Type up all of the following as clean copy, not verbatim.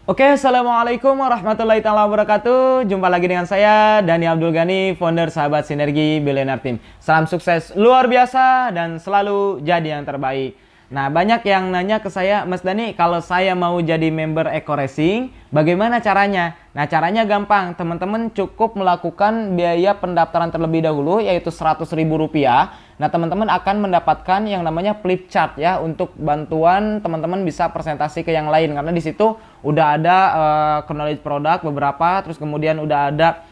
Oke, assalamualaikum warahmatullahi wabarakatuh. Jumpa lagi dengan saya, Dani Abdul Ghani, founder Sahabat Sinergi Billionaire Team. Salam sukses luar biasa dan selalu jadi yang terbaik. Nah, banyak yang nanya ke saya, Mas Dani, kalau saya mau jadi member Eco Racing, bagaimana caranya? Nah, caranya gampang. Teman-teman cukup melakukan biaya pendaftaran terlebih dahulu, yaitu Rp100.000. Nah, teman-teman akan mendapatkan yang namanya flip chart ya, untuk bantuan teman-teman bisa presentasi ke yang lain. Karena di situ udah ada knowledge produk beberapa, terus kemudian udah ada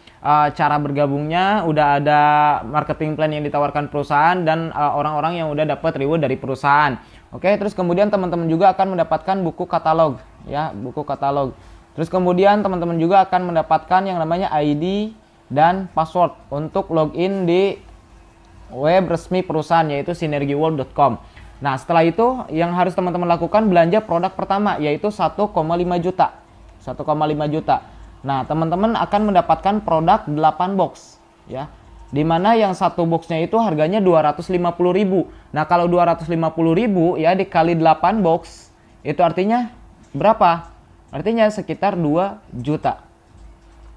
cara bergabungnya, udah ada marketing plan yang ditawarkan perusahaan, dan orang-orang yang udah dapat reward dari perusahaan. Oke, terus kemudian teman-teman juga akan mendapatkan buku katalog ya, buku katalog. Terus kemudian teman-teman juga akan mendapatkan yang namanya ID dan password untuk login di web resmi perusahaan, yaitu sinergiworld.com. Nah, setelah itu yang harus teman-teman lakukan belanja produk pertama, yaitu 1,5 juta. 1,5 juta. Nah, teman-teman akan mendapatkan produk 8 box ya. Dimana yang satu boxnya itu harganya 250.000. Nah, kalau 250.000 ya dikali 8 box, itu artinya berapa? Artinya sekitar 2 juta.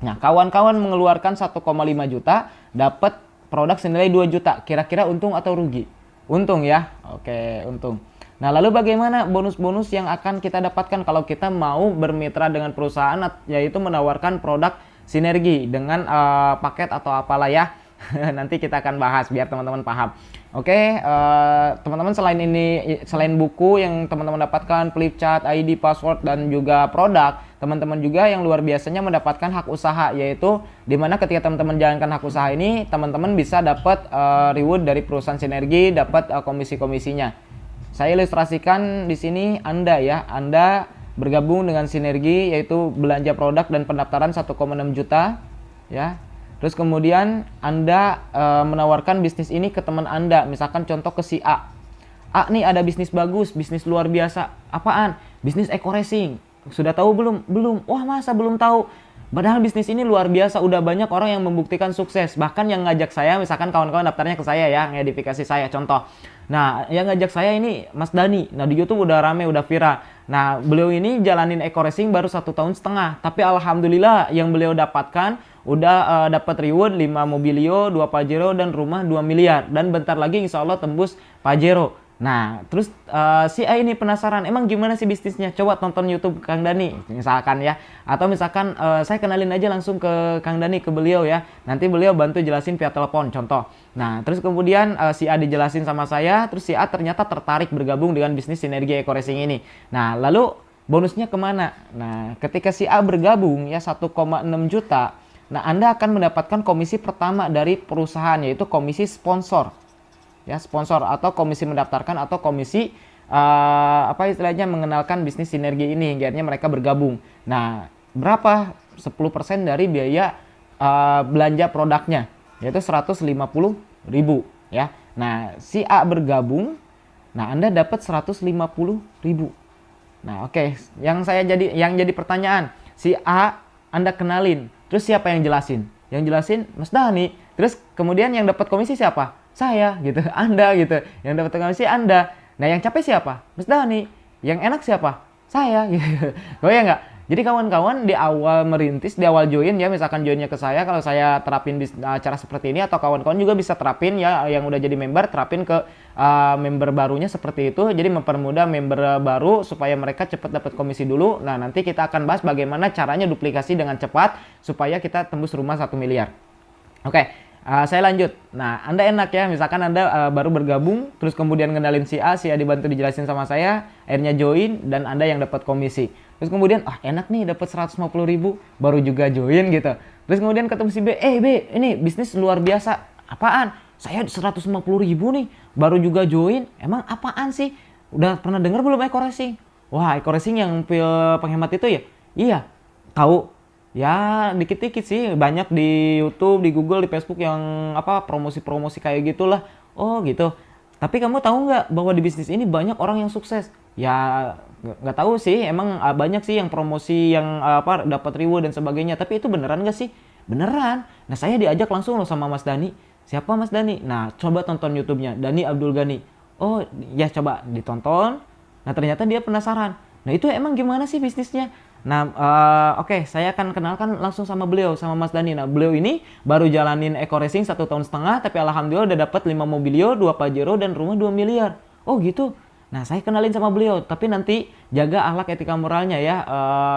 Nah, kawan-kawan mengeluarkan 1,5 juta, dapat produk senilai 2 juta. Kira-kira untung atau rugi? Untung ya. Oke, untung. Nah, lalu bagaimana bonus-bonus yang akan kita dapatkan kalau kita mau bermitra dengan perusahaan, yaitu menawarkan produk sinergi dengan paket atau apalah ya. Nanti kita akan bahas biar teman-teman paham. Oke, teman-teman selain buku yang teman-teman dapatkan, flip chart, ID, password, dan juga produk, teman-teman juga yang luar biasanya mendapatkan hak usaha, yaitu dimana ketika teman-teman jalankan hak usaha ini, teman-teman bisa dapat reward dari perusahaan sinergi, dapat komisi-komisinya. Saya ilustrasikan di sini Anda bergabung dengan sinergi, yaitu belanja produk dan pendaftaran 1,6 juta ya. Terus kemudian Anda menawarkan bisnis ini ke teman Anda, misalkan contoh ke si A. A nih ada bisnis bagus, bisnis luar biasa. Apaan? Bisnis Eco Racing. Sudah tahu belum? Belum. Wah, masa belum tahu? Padahal bisnis ini luar biasa, udah banyak orang yang membuktikan sukses. Bahkan yang ngajak saya, misalkan kawan-kawan daftarnya ke saya ya, ngedifikasi saya contoh. Nah, yang ngajak saya ini Mas Dani. Nah, di YouTube udah rame, udah viral. Nah, beliau ini jalanin Eco Racing baru 1,5 tahun. Tapi alhamdulillah yang beliau dapatkan udah dapat reward 5 mobilio, 2 Pajero, dan rumah 2 miliar. Dan bentar lagi insya Allah tembus Pajero. Nah, terus si A ini penasaran, emang gimana sih bisnisnya? Coba tonton YouTube Kang Dani, misalkan ya. Atau misalkan saya kenalin aja langsung ke Kang Dani, ke beliau ya. Nanti beliau bantu jelasin via telepon, contoh. Nah, terus kemudian si A dijelasin sama saya, terus si A ternyata tertarik bergabung dengan bisnis sinergi Eco Racing ini. Nah, lalu bonusnya kemana? Nah, ketika si A bergabung ya 1,6 juta, nah Anda akan mendapatkan komisi pertama dari perusahaan, yaitu komisi sponsor. Ya, sponsor atau komisi mendaftarkan atau komisi apa istilahnya mengenalkan bisnis sinergi ini hingga akhirnya mereka bergabung. Nah, berapa? 10% dari biaya belanja produknya, yaitu 150.000 ya. Nah, si A bergabung, nah Anda dapat 150.000. Nah, oke, yang jadi pertanyaan, si A Anda kenalin, terus siapa yang jelasin? Yang jelasin Mas Dani. Terus kemudian yang dapat komisi siapa? Saya gitu, Anda gitu. Yang dapat komisi Anda. Nah, yang capek siapa? Mas Dani. Yang enak siapa? Saya gitu. Goyang nggak? Jadi kawan-kawan di awal merintis, di awal join ya, misalkan joinnya ke saya, kalau saya terapin cara seperti ini, atau kawan-kawan juga bisa terapin ya, yang udah jadi member, terapin ke member barunya seperti itu. Jadi mempermudah member baru supaya mereka cepat dapat komisi dulu. Nah, nanti kita akan bahas bagaimana caranya duplikasi dengan cepat supaya kita tembus rumah 1 miliar. Oke, saya lanjut. Nah, Anda enak ya, misalkan Anda baru bergabung, terus kemudian ngenalin si A dibantu dijelasin sama saya, akhirnya join, dan Anda yang dapat komisi. Terus kemudian, enak nih dapat 150.000, baru juga join gitu. Terus kemudian ketemu si B, B, ini bisnis luar biasa. Apaan? Saya 150.000 nih, baru juga join. Emang apaan sih? Udah pernah dengar belum Eco Racing? Wah, Eco Racing yang pil penghemat itu ya? Iya, tahu. Ya, dikit-dikit sih, banyak di YouTube, di Google, di Facebook yang promosi-promosi kayak gitulah. Oh, gitu. Tapi kamu tahu nggak bahwa di bisnis ini banyak orang yang sukses? Ya, nggak tahu sih, emang banyak sih yang promosi yang dapat reward dan sebagainya. Tapi itu beneran nggak sih? Beneran. Nah, saya diajak langsung loh sama Mas Dani. Siapa Mas Dani? Nah, coba tonton YouTube-nya, Dani Abdul Ghani. Oh, ya coba ditonton. Nah, ternyata dia penasaran. Nah, itu emang gimana sih bisnisnya? Nah, oke, saya akan kenalkan langsung sama beliau, sama Mas Dani. Nah, beliau ini baru jalanin Eco Racing 1,5 tahun, tapi alhamdulillah udah dapat 5 Mobilio, 2 Pajero, dan rumah 2 miliar. Oh gitu. Nah, saya kenalin sama beliau, tapi nanti jaga akhlak etika moralnya ya.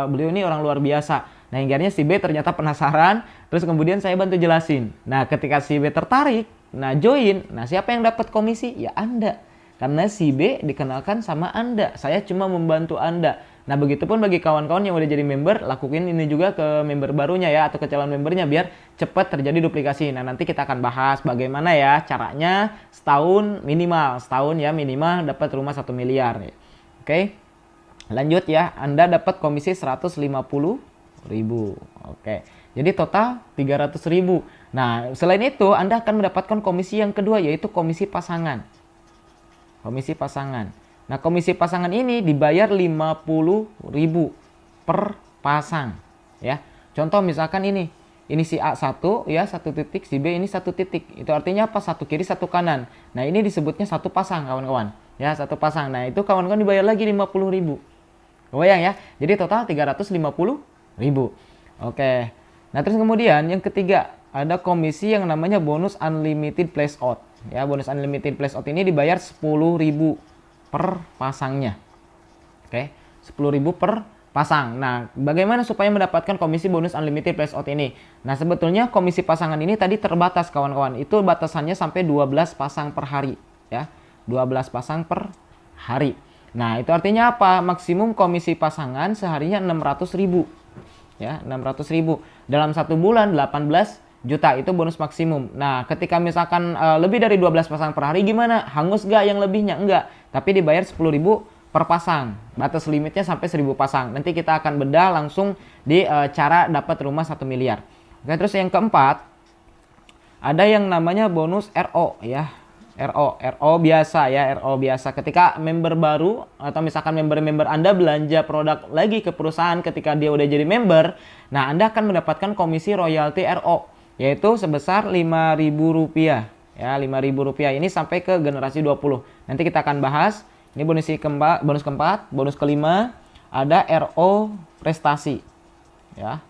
Beliau ini orang luar biasa. Nah, akhirnya si B ternyata penasaran, terus kemudian saya bantu jelasin. Nah, ketika si B tertarik, nah join, nah siapa yang dapat komisi? Ya Anda. Karena si B dikenalkan sama Anda. Saya cuma membantu Anda. Nah, begitupun bagi kawan-kawan yang udah jadi member, lakuin ini juga ke member barunya ya, atau ke calon membernya biar cepat terjadi duplikasi. Nah, nanti kita akan bahas bagaimana ya caranya setahun ya minimal dapat rumah 1 miliar. Oke. Lanjut ya, Anda dapat komisi 150.000. Oke. Jadi total 300.000. Nah, selain itu Anda akan mendapatkan komisi yang kedua, yaitu komisi pasangan. Komisi pasangan. Nah, komisi pasangan ini dibayar 50.000 per pasang ya. Contoh misalkan ini si A 1 ya, 1 titik, si B ini 1 titik. Itu artinya apa? 1 kiri 1 kanan. Nah, ini disebutnya 1 pasang kawan-kawan. Ya, 1 pasang. Nah, itu kawan-kawan dibayar lagi 50.000. Kebayang ya? Jadi total 350.000. Oke. Nah, terus kemudian yang ketiga ada komisi yang namanya bonus unlimited place out. Ya, bonus unlimited place out ini dibayar 10.000 per pasangnya. Oke, 10.000 per pasang. Nah, bagaimana supaya mendapatkan komisi bonus unlimited place out ini? Nah, sebetulnya komisi pasangan ini tadi terbatas kawan-kawan. Itu batasannya sampai 12 pasang per hari ya. 12 pasang per hari. Nah, itu artinya apa? Maksimum komisi pasangan seharinya 600.000. Ya, 600.000. Dalam 1 bulan 18 juta itu bonus maksimum. Nah, ketika misalkan lebih dari 12 pasang per hari gimana? Hangus gak yang lebihnya? Enggak. Tapi dibayar 10.000 per pasang. Batas limitnya sampai 1.000 pasang. Nanti kita akan bedah langsung di cara dapat rumah 1 miliar. Oke, terus yang keempat ada yang namanya bonus RO ya. RO biasa ya, RO biasa. Ketika member baru atau misalkan member-member Anda belanja produk lagi ke perusahaan ketika dia udah jadi member, nah Anda akan mendapatkan komisi royalti RO yaitu sebesar Rp5.000 ya, Rp5.000 ini sampai ke generasi 20. Nanti kita akan bahas. Ini bonus keempat, bonus kelima ada RO prestasi ya.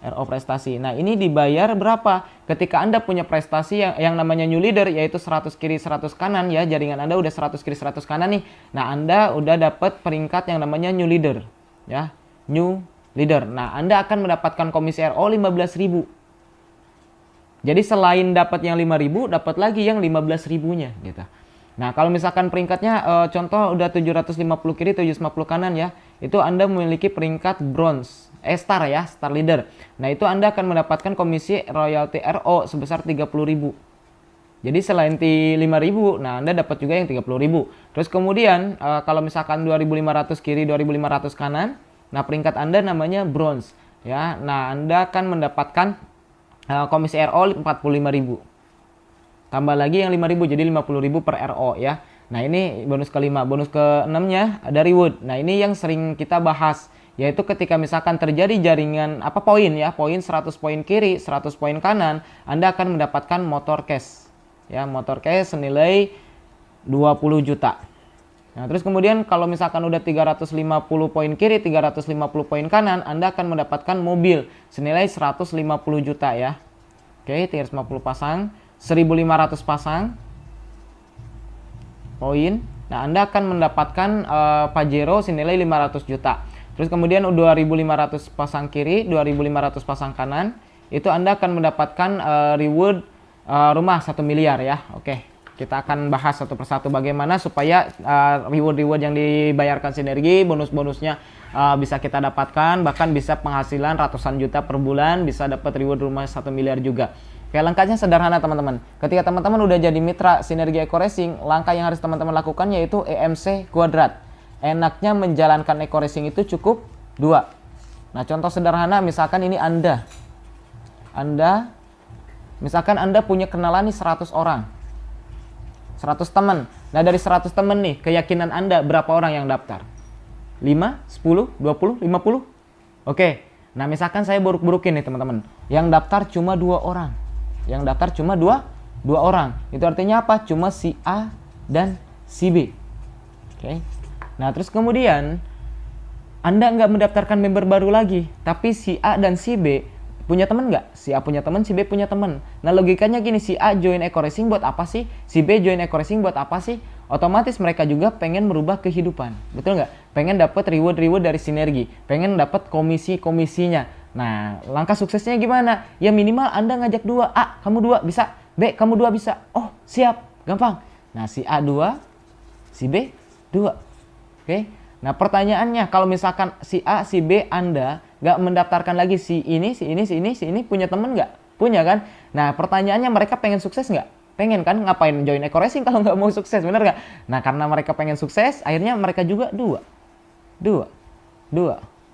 RO prestasi. Nah, ini dibayar berapa? Ketika Anda punya prestasi yang namanya new leader yaitu 100 kiri 100 kanan ya, jaringan Anda udah 100 kiri 100 kanan nih. Nah, Anda udah dapat peringkat yang namanya new leader ya. New leader. Nah, Anda akan mendapatkan komisi RO 15.000. Jadi selain dapat yang 5.000, dapat lagi yang 15.000-nya gitu. Nah, kalau misalkan peringkatnya contoh udah 750 kiri 750 kanan ya, itu Anda memiliki peringkat bronze, star ya, star leader. Nah, itu Anda akan mendapatkan komisi royalti RO sebesar 30.000. Jadi selain 5.000, nah Anda dapat juga yang 30.000. Terus kemudian kalau misalkan 2.500 kiri 2.500 kanan, nah peringkat Anda namanya bronze ya. Nah, Anda akan mendapatkan komisi RO 45.000. Tambah lagi yang 5.000 jadi 50.000 per RO ya. Nah, ini bonus kelima. Bonus keenamnya ada reward. Nah, ini yang sering kita bahas yaitu ketika misalkan terjadi jaringan poin ya, poin 100 poin kiri, 100 poin kanan, Anda akan mendapatkan motor cash. Ya, motor cash senilai 20 juta. Nah, terus kemudian kalau misalkan udah 350 poin kiri, 350 poin kanan, Anda akan mendapatkan mobil senilai 150 juta ya. Oke, 350 pasang, 1.500 pasang poin. Nah, Anda akan mendapatkan Pajero senilai 500 juta. Terus kemudian 2.500 pasang kiri, 2.500 pasang kanan, itu Anda akan mendapatkan reward rumah 1 miliar ya. Oke. Kita akan bahas satu persatu bagaimana supaya reward-reward yang dibayarkan Sinergi, bonus-bonusnya bisa kita dapatkan, bahkan bisa penghasilan ratusan juta per bulan, bisa dapat reward rumah 1 miliar juga. Oke, langkahnya sederhana teman-teman. Ketika teman-teman udah jadi mitra Sinergi Eco Racing, langkah yang harus teman-teman lakukan yaitu EMC kuadrat. Enaknya menjalankan Eco Racing itu cukup 2. Nah, contoh sederhana misalkan ini Anda misalkan Anda punya kenalan nih 100 orang. 100 teman. Nah, dari 100 teman nih, keyakinan Anda berapa orang yang daftar? 5, 10, 20, 50? Oke. Nah, misalkan saya buruk-burukin nih teman-teman. Yang daftar cuma 2 orang. Yang daftar cuma 2 orang. Itu artinya apa? Cuma si A dan si B. Oke. Nah, terus kemudian Anda nggak mendaftarkan member baru lagi, tapi si A dan si B punya teman nggak? Si A punya teman, si B punya teman. Nah logikanya gini, si A join Eco Racing buat apa sih? Si B join Eco Racing buat apa sih? Otomatis mereka juga pengen merubah kehidupan, betul nggak? Pengen dapat reward dari sinergi, pengen dapat komisinya. Nah langkah suksesnya gimana? Ya minimal Anda ngajak dua, A kamu dua bisa, B kamu dua bisa. Oh siap, gampang. Nah si A dua, si B dua, oke? Nah pertanyaannya, kalau misalkan si A, si B, Anda nggak mendaftarkan lagi si ini punya temen nggak? Punya kan? Nah pertanyaannya, mereka pengen sukses nggak? Pengen kan? Ngapain join Eco Racing kalau nggak mau sukses, bener nggak? Nah karena mereka pengen sukses, akhirnya mereka juga dua.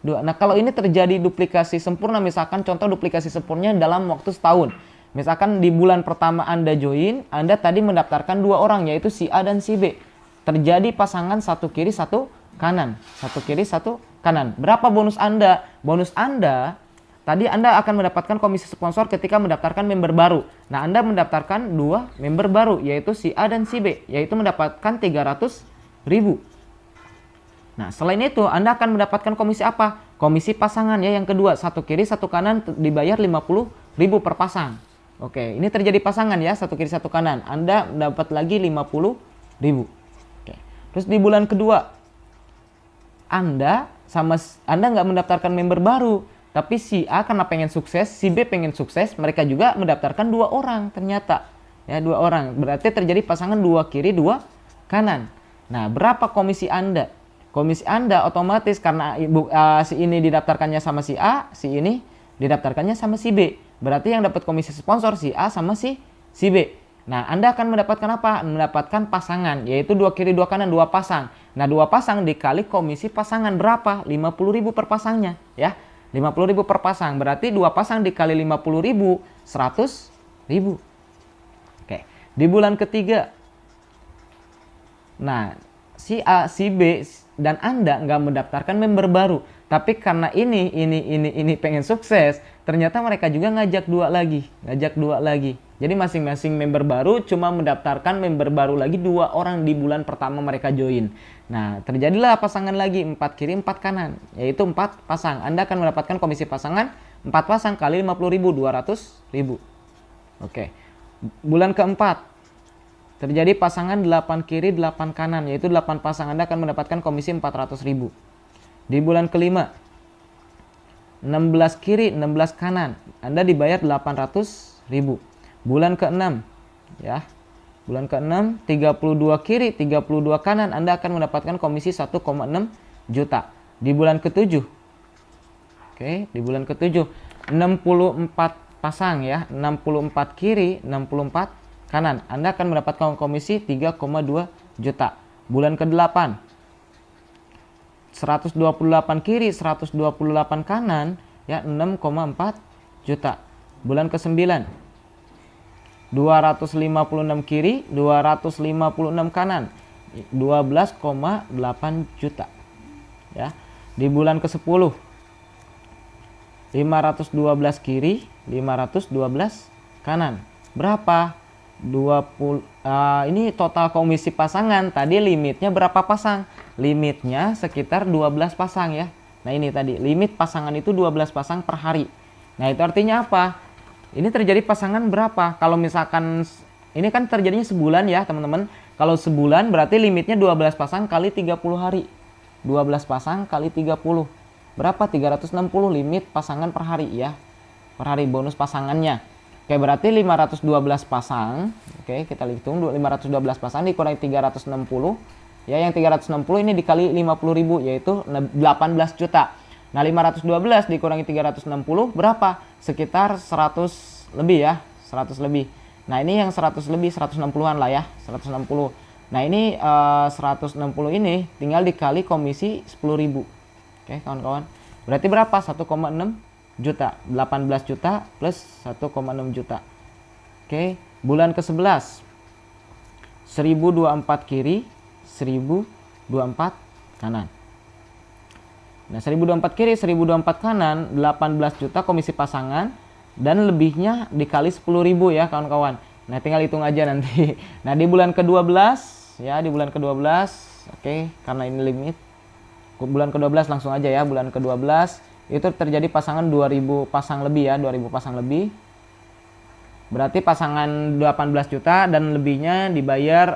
Nah kalau ini terjadi duplikasi sempurna, misalkan contoh duplikasi sempurna dalam waktu setahun. Misalkan di bulan pertama Anda join, Anda tadi mendaftarkan dua orang, yaitu si A dan si B. Terjadi pasangan satu kiri satu kanan, satu kiri satu kanan. Berapa bonus Anda? Bonus Anda tadi Anda akan mendapatkan komisi sponsor ketika mendaftarkan member baru. Nah Anda mendaftarkan dua member baru, yaitu si A dan si B, yaitu mendapatkan 300.000. Nah selain itu Anda akan mendapatkan komisi apa? Komisi pasangan ya, yang kedua, satu kiri satu kanan dibayar 50.000 per pasang. Oke, ini terjadi pasangan ya, satu kiri satu kanan, Anda dapat lagi 50.000. Oke. Terus di bulan kedua Anda nggak mendaftarkan member baru, tapi si A karena pengen sukses, si B pengen sukses, mereka juga mendaftarkan dua orang ternyata. Ya, dua orang. Berarti terjadi pasangan dua kiri, dua kanan. Nah, berapa komisi Anda? Komisi Anda otomatis karena si ini didaftarkannya sama si A, si ini didaftarkannya sama si B. Berarti yang dapat komisi sponsor si A sama si B. Nah, Anda akan mendapatkan apa? Mendapatkan pasangan, yaitu dua kiri dua kanan, dua pasang. Nah, dua pasang dikali komisi pasangan berapa? 50.000 per pasangnya, ya. 50.000 per pasang, berarti dua pasang dikali 50.000, 100.000. Oke, di bulan ketiga. Nah, si A, si B, dan Anda nggak mendaftarkan member baru. Tapi karena ini pengen sukses, ternyata mereka juga ngajak dua lagi. Jadi masing-masing member baru cuma mendaftarkan member baru lagi dua orang di bulan pertama mereka join. Nah, terjadilah pasangan lagi 4 kiri 4 kanan, yaitu 4 pasang. Anda akan mendapatkan komisi pasangan 4 pasang kali 50.000, 200.000. Oke. Bulan keempat terjadi pasangan 8 kiri 8 kanan, yaitu 8 pasang. Anda akan mendapatkan komisi 400.000. Di bulan kelima 16 kiri 16 kanan, Anda dibayar 800.000. Bulan ke-6 ya. Bulan ke-6 32 kiri 32 kanan, Anda akan mendapatkan komisi 1,6 juta. Di bulan ke-7. Oke, di bulan ke-7 64 pasang ya, 64 kiri 64 kanan, Anda akan mendapatkan komisi 3,2 juta. Bulan ke-8 128 kiri 128 kanan ya, 6,4 juta. Bulan ke-9 256 kiri 256 kanan, 12,8 juta ya. Di bulan ke-10 512 kiri 512 kanan, berapa? 20. Ini total komisi pasangan. Tadi limitnya berapa pasang? Limitnya sekitar 12 pasang ya. Nah ini tadi limit pasangan itu 12 pasang per hari. Nah itu artinya apa? Ini terjadi pasangan berapa? Kalau misalkan ini kan terjadinya sebulan ya teman-teman. Kalau sebulan berarti limitnya 12 pasang kali 30 hari. 12 pasang kali 30. Berapa? 360 limit pasangan per hari ya. Per hari bonus pasangannya. Oke, berarti 512 pasang. Oke, kita hitung 512 pasang dikurangi 360. Ya, yang 360 ini dikali 50.000 yaitu 18 juta. Nah, 512 dikurangi 360 berapa? Sekitar 100 lebih ya, 100 lebih. Nah, ini yang 100 lebih, 160-an lah ya, 160. Nah, ini 160 ini tinggal dikali komisi 10.000. Oke, kawan-kawan. Berarti berapa? 1,6 juta. 18 juta plus 1,6 juta. Oke, bulan ke-11. 1024 kiri, 1024 kanan. Nah, 1024 kiri, 1024 kanan, 18 juta komisi pasangan dan lebihnya dikali 10.000 ya, kawan-kawan. Nah, tinggal hitung aja nanti. Nah, di bulan ke-12 ya, di bulan ke-12, oke, karena ini limit. bulan ke-12 langsung aja ya. Bulan ke-12 itu terjadi pasangan 2000 pasang lebih ya, 2000 pasang lebih. Berarti pasangan 18 juta dan lebihnya dibayar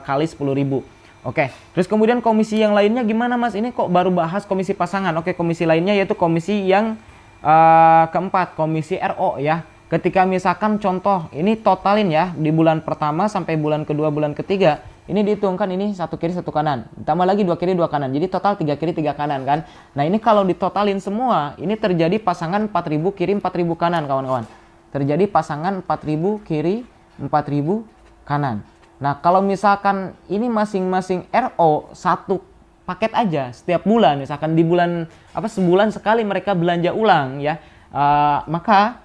kali 10.000. Oke, terus kemudian komisi yang lainnya gimana Mas? Ini kok baru bahas komisi pasangan. Oke, komisi lainnya yaitu komisi yang keempat, komisi RO ya. Ketika misalkan contoh, ini totalin ya, di bulan pertama sampai bulan kedua, bulan ketiga, ini dihitungkan ini satu kiri satu kanan, tambah lagi dua kiri dua kanan, jadi total 3 kiri 3 kanan kan. Nah ini kalau ditotalin semua, ini terjadi pasangan 4.000 kiri 4.000 kanan kawan-kawan. Terjadi pasangan 4.000 kiri 4.000 kanan. Nah kalau misalkan ini masing-masing RO satu paket aja setiap bulan, misalkan di bulan sebulan sekali mereka belanja ulang ya, maka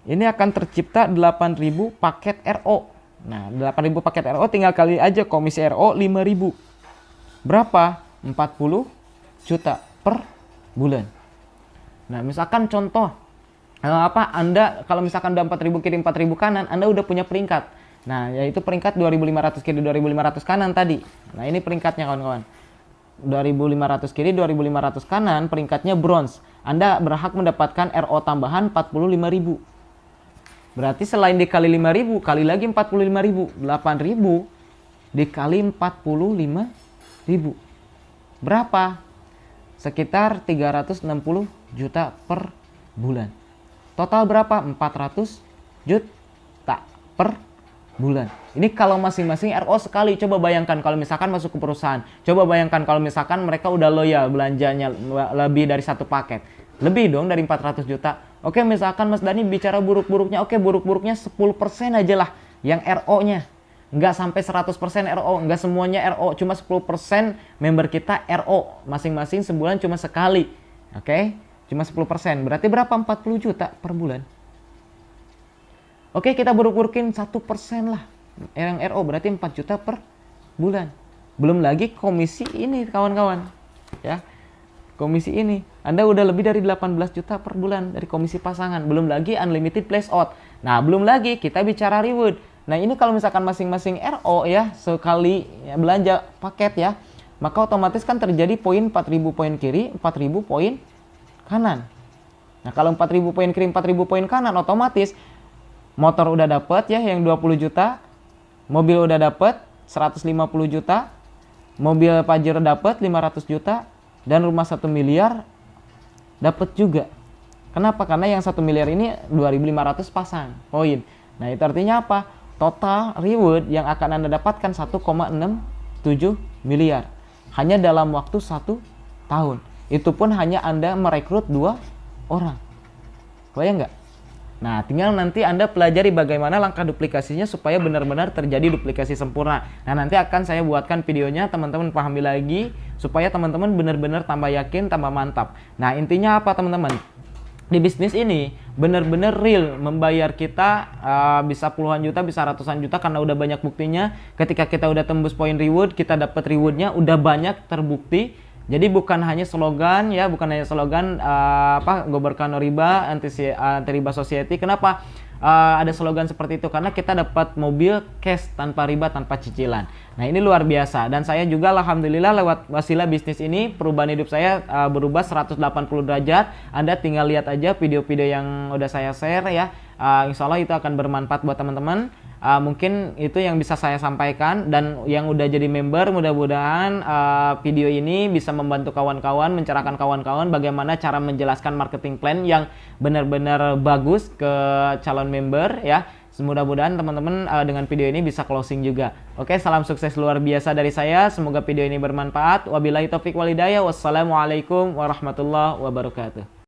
ini akan tercipta 8.000 paket RO. Nah 8.000 paket RO tinggal kali aja komisi RO 5.000. Berapa? 40 juta per bulan. Nah misalkan contoh Anda kalau misalkan udah 4.000 kiri 4.000 kanan, Anda udah punya peringkat. Nah yaitu peringkat 2.500 kiri 2.500 kanan tadi. Nah ini peringkatnya kawan-kawan. 2.500 kiri 2.500 kanan, peringkatnya bronze. Anda berhak mendapatkan RO tambahan 45.000. Berarti selain dikali 5.000, kali lagi 45.000. 8.000 dikali 45.000. Berapa? Sekitar 360 juta per bulan. Total berapa? 400 juta per bulan. Ini kalau masing-masing RO sekali. Coba bayangkan kalau misalkan masuk ke perusahaan. Coba bayangkan kalau misalkan mereka udah loyal belanjanya lebih dari satu paket. Lebih dong dari 400 juta. Oke, misalkan Mas Dani bicara buruk-buruknya. Oke, buruk-buruknya 10% aja lah yang RO-nya. Nggak sampai 100% RO. Nggak semuanya RO. Cuma 10% member kita RO. Masing-masing sebulan cuma sekali. Oke, cuma 10%. Berarti berapa? 40 juta per bulan. Oke, kita buruk-burukin 1% lah. Yang RO berarti 4 juta per bulan. Belum lagi komisi ini kawan-kawan. Ya. Komisi ini, Anda udah lebih dari 18 juta per bulan dari komisi pasangan. Belum lagi unlimited place out. Nah, belum lagi kita bicara reward. Nah, ini kalau misalkan masing-masing RO ya, sekali ya, belanja paket ya, maka otomatis kan terjadi poin 4.000 poin kiri, 4.000 poin kanan. Nah, kalau 4.000 poin kiri, 4.000 poin kanan, otomatis motor udah dapet ya yang 20 juta, mobil udah dapet 150 juta, mobil Pajero dapet 500 juta, dan rumah 1 miliar dapat juga. Kenapa? Karena yang 1 miliar ini 2.500 pasang poin. Nah itu artinya apa? Total reward yang akan Anda dapatkan 1,67 miliar. Hanya dalam waktu 1 tahun. Itu pun hanya Anda merekrut 2 orang. Bayang nggak? Nah, tinggal nanti Anda pelajari bagaimana langkah duplikasinya supaya benar-benar terjadi duplikasi sempurna. Nah, nanti akan saya buatkan videonya, teman-teman pahami lagi supaya teman-teman benar-benar tambah yakin, tambah mantap. Nah, intinya apa teman-teman? Di bisnis ini benar-benar real membayar kita bisa puluhan juta, bisa ratusan juta karena udah banyak buktinya. Ketika kita udah tembus poin reward, kita dapat rewardnya udah banyak terbukti. Jadi bukan hanya slogan ya, bukan hanya slogan Gobarkan No Riba, anti riba society. Kenapa ada slogan seperti itu? Karena kita dapat mobil cash tanpa riba, tanpa cicilan. Nah, ini luar biasa dan saya juga alhamdulillah lewat wasilah bisnis ini perubahan hidup saya berubah 180 derajat. Anda tinggal lihat aja video-video yang udah saya share ya. Insya Allah itu akan bermanfaat buat teman-teman. Mungkin itu yang bisa saya sampaikan, dan yang udah jadi member mudah-mudahan video ini bisa membantu kawan-kawan, mencerahkan kawan-kawan bagaimana cara menjelaskan marketing plan yang benar-benar bagus ke calon member ya. Mudah-mudahan teman-teman dengan video ini bisa closing juga. Oke, salam sukses luar biasa dari saya. Semoga video ini bermanfaat. Wabillahi taufiq wal hidayah. Wassalamualaikum warahmatullahi wabarakatuh.